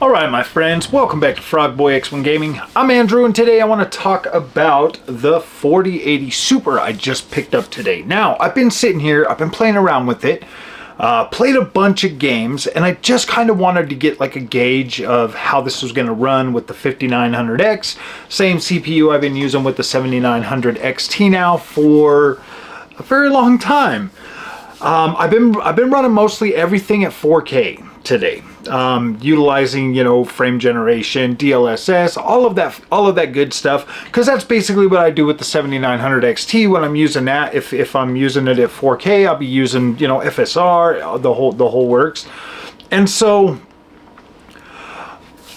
Alright my friends, welcome back to Frogboy X1 Gaming. I'm Andrew and today I want to talk about the 4080 Super I just picked up today. Now, I've been sitting here, I've been playing around with it, played a bunch of games, and I just kind of wanted to get like a gauge of how this was going to run with the 5900X. Same CPU I've been using with the 7900 XT now for a very long time. I've been running mostly everything at 4K today, utilizing, you know, frame generation, DLSS, all of that good stuff, because that's basically what I do with the 7900 XT when I'm using that. If I'm using it at 4K, I'll be using, you know, FSR, the whole works. And so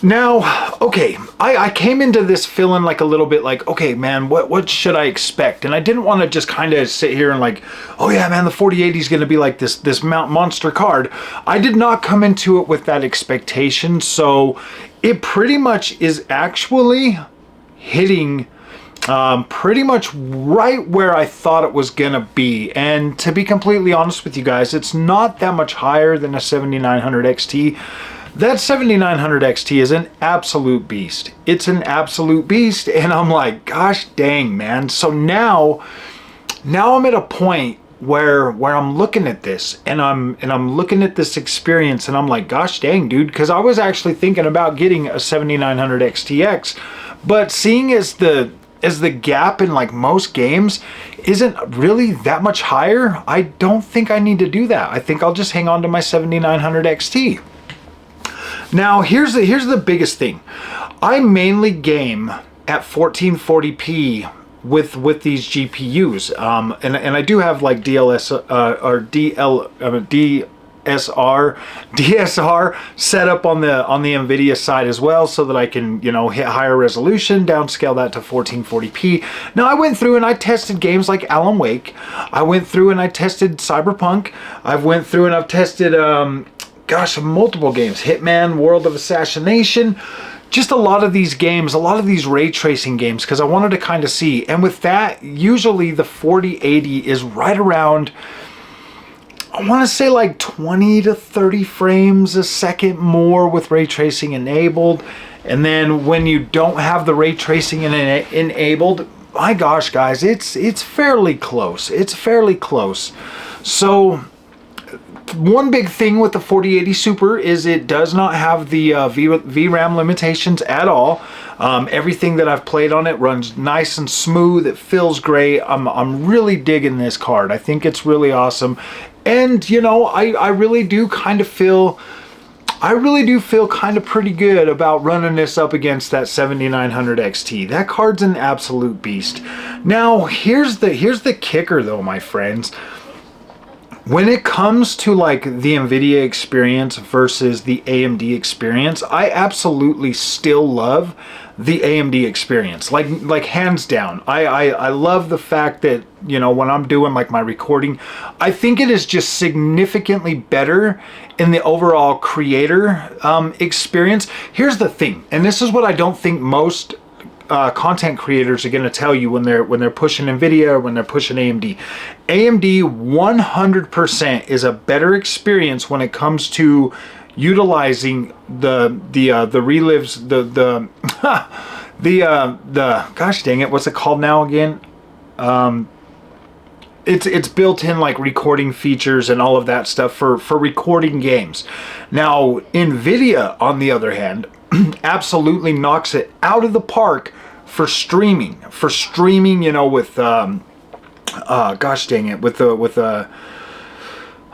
now, okay, I came into this feeling like a little bit like, okay, man, what should I expect? And I didn't want to just kind of sit here and like, oh yeah, man, the 4080 is going to be like this monster card. I did not come into it with that expectation, so it pretty much is actually hitting pretty much right where I thought it was going to be. And to be completely honest with you guys, it's not that much higher than a 7900 XT. That 7900 XT is an absolute beast. It's an absolute beast, and I'm like, gosh dang, man. So now I'm at a point where I'm looking at this and I'm looking at this experience and I'm like, gosh dang, dude, because I was actually thinking about getting a 7900 XTX, but seeing as the gap in like most games isn't really that much higher, I don't think I need to do that. I think I'll just hang on to my 7900 XT. Now, here's the biggest thing. I mainly game at 1440p with these GPUs, and I do have like DSR set up on the NVIDIA side as well, so that I can, you know, hit higher resolution, downscale that to 1440p. Now, I went through and I tested games like Alan Wake. I went through and I tested Cyberpunk. I've went through and I've tested gosh, multiple games. Hitman, World of Assassination, just a lot of these games, a lot of these ray tracing games, because I wanted to kind of see. And with that, usually the 4080 is right around, I want to say like 20 to 30 frames a second more with ray tracing enabled. And then when you don't have the ray tracing enabled, my gosh, guys, it's fairly close. It's fairly close. So one big thing with the 4080 Super is it does not have the VRAM limitations at all. Everything that I've played on it runs nice and smooth. It feels great. I'm really digging this card. I think it's really awesome. And, you know, I really do kind of feel kind of pretty good about running this up against that 7900 XT. That card's an absolute beast. Now, here's the kicker though, my friends. When it comes to like the NVIDIA experience versus the AMD experience, I absolutely still love the AMD experience, like hands down. I love the fact that, you know, when I'm doing like my recording, I think it is just significantly better in the overall creator experience. Here's the thing, and this is what I don't think most content creators are going to tell you when they're pushing NVIDIA or when they're pushing AMD. AMD 100% is a better experience when it comes to utilizing the relives, the gosh dang it, what's it called now again? It's built in like recording features and all of that stuff for recording games. Now, NVIDIA, on the other hand, absolutely knocks it out of the park for streaming. You know, with gosh dang it, with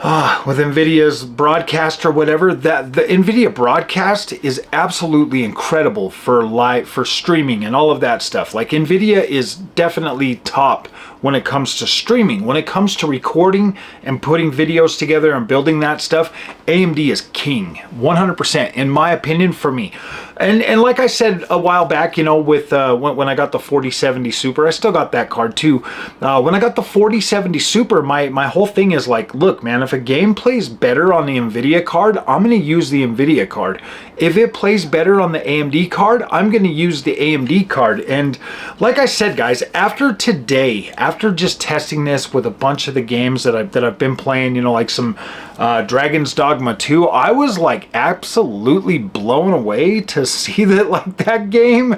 NVIDIA's broadcast or whatever. That the NVIDIA broadcast is absolutely incredible for streaming and all of that stuff. Like, NVIDIA is definitely top when it comes to streaming. When it comes to recording and putting videos together and building that stuff, AMD is king, 100%, in my opinion, for me. And like I said a while back, you know, with when I got the 4070 Super, I still got that card too. When I got the 4070 Super, my whole thing is like, look, man, if a game plays better on the NVIDIA card, I'm going to use the NVIDIA card. If it plays better on the AMD card, I'm going to use the AMD card. And like I said, guys, after today, after just testing this with a bunch of the games that I've been playing, you know, like some Dragon's Dogma 2, I was like absolutely blown away to see that like that game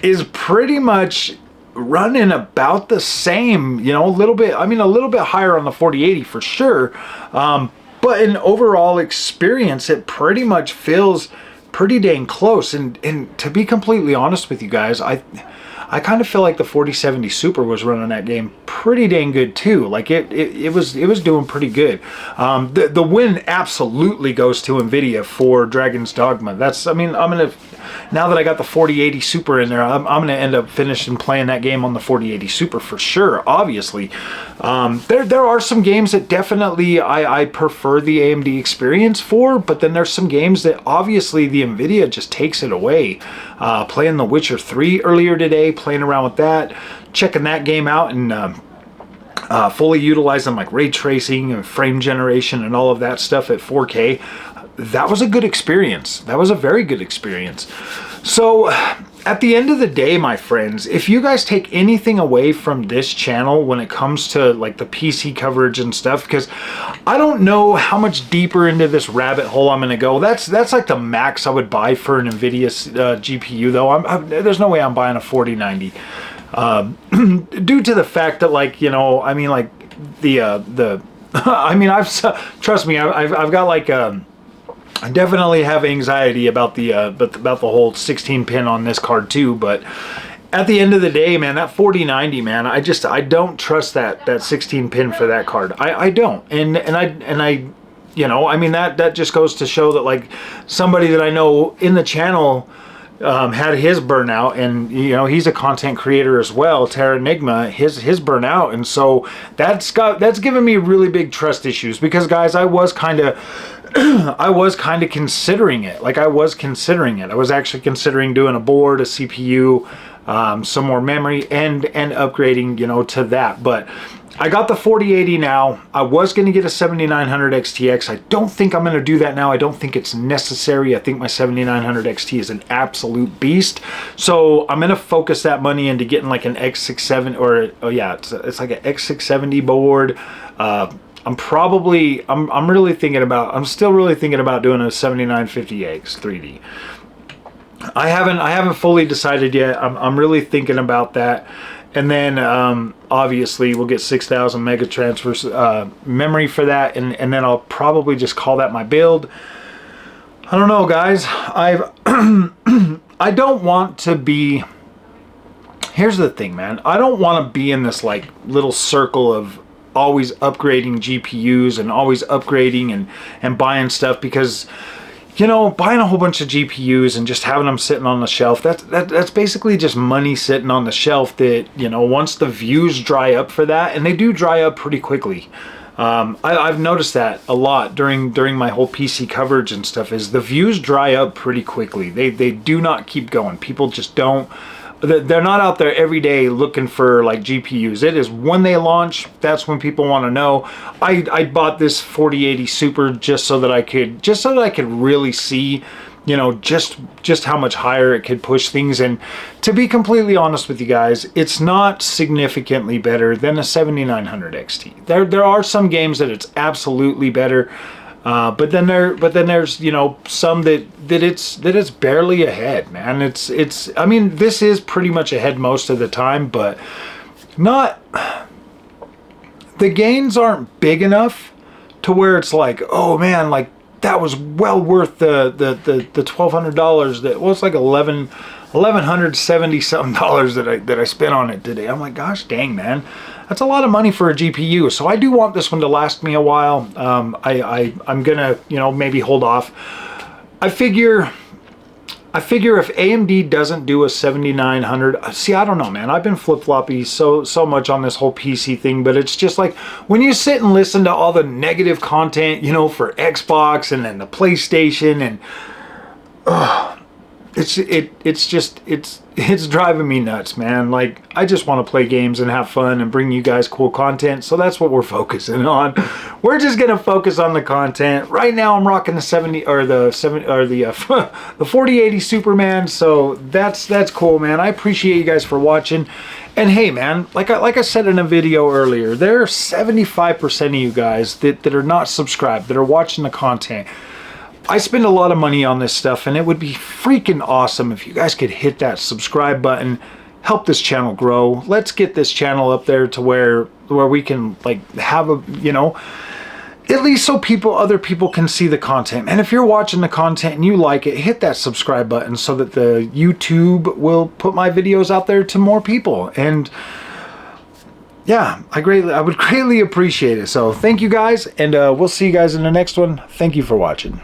is pretty much running about the same, you know, a little bit, I mean, a little bit higher on the 4080 for sure. But in overall experience, it pretty much feels pretty dang close. And to be completely honest with you guys, I kind of feel like the 4070 Super was running that game pretty dang good too. Like it was doing pretty good. The win absolutely goes to NVIDIA for Dragon's Dogma. That's, I mean, now that I got the 4080 Super in there, I'm gonna end up finishing playing that game on the 4080 Super for sure. Obviously, there are some games that definitely I prefer the AMD experience for, but then there's some games that obviously the NVIDIA just takes it away. Playing The Witcher 3 earlier today, playing around with that, checking that game out, and fully utilizing like ray tracing and frame generation and all of that stuff at 4K. That was a good experience. That was a very good experience. So at the end of the day, my friends, if you guys take anything away from this channel when it comes to like the PC coverage and stuff, because I don't know how much deeper into this rabbit hole I'm going to go. That's like the max I would buy for an NVIDIA GPU though. There's no way I'm buying a 4090 due to the fact that, like, you know, I mean, like the I mean, trust me, I've got like I definitely have anxiety about the whole 16 pin on this card too, but at the end of the day, man, that 4090, man, I don't trust that 16 pin for that card. I don't. And I you know, I mean, that just goes to show that like somebody that I know in the channel had his burnout, and you know, he's a content creator as well, Terra Enigma, his burnout, and so that's given me really big trust issues, because guys, I was kind of considering it. Like I was actually considering doing a board, a CPU, some more memory, and upgrading, you know, to that. But I got the 4080 now. I was going to get a 7900 XTX. I don't think I'm going to do that now. I don't think it's necessary. I think my 7900 XT is an absolute beast. So I'm going to focus that money into getting like an X670, or oh yeah, it's like an X670 board. I'm still really thinking about doing a 7950X 3D. I haven't fully decided yet. I'm really thinking about that. And then obviously we'll get 6,000 mega transfers memory for that, and then I'll probably just call that my build. I don't know, guys. I don't want to be. Here's the thing, man. I don't want to be in this like little circle of always upgrading GPUs and always upgrading and buying stuff, because, you know, buying a whole bunch of GPUs and just having them sitting on the shelf, that's basically just money sitting on the shelf that, you know, once the views dry up for that, and they do dry up pretty quickly. I've noticed that a lot during my whole PC coverage and stuff, is the views dry up pretty quickly. They do not keep going. People just don't. They're not out there every day looking for like GPUs. It is when they launch, that's when people want to know. I bought this 4080 Super just so that I could really see, you know, just how much higher it could push things. And to be completely honest with you guys, it's not significantly better than a 7900 XT. There are some games that it's absolutely better. But then there's, you know, some that it's barely ahead, man. It's I mean, this is pretty much ahead most of the time, but not, the gains aren't big enough to where it's like, oh man, like that was well worth the $1,200 that was like $1,170 something that I spent on it today. I'm like, gosh dang, man. That's a lot of money for a GPU, so I do want this one to last me a while. I'm gonna, you know, maybe hold off. I figure if AMD doesn't do a 7900, see, I don't know, man. I've been flip-floppy so much on this whole PC thing, but it's just like when you sit and listen to all the negative content, you know, for Xbox and then the PlayStation, and it's driving me nuts, man. Like, I just want to play games and have fun and bring you guys cool content. So that's what we're focusing on. We're just gonna focus on the content. Right now I'm rocking the 4080 Superman. So that's cool, man. I appreciate you guys for watching. And hey, man, like I said in a video earlier, there are 75% of you guys that are not subscribed, that are watching the content. I spend a lot of money on this stuff, and it would be freaking awesome if you guys could hit that subscribe button, help this channel grow. Let's get this channel up there to where we can, like, have a, you know, at least so other people can see the content. And if you're watching the content and you like it, hit that subscribe button so that the YouTube will put my videos out there to more people. And yeah, I would greatly appreciate it. So thank you guys, and we'll see you guys in the next one. Thank you for watching.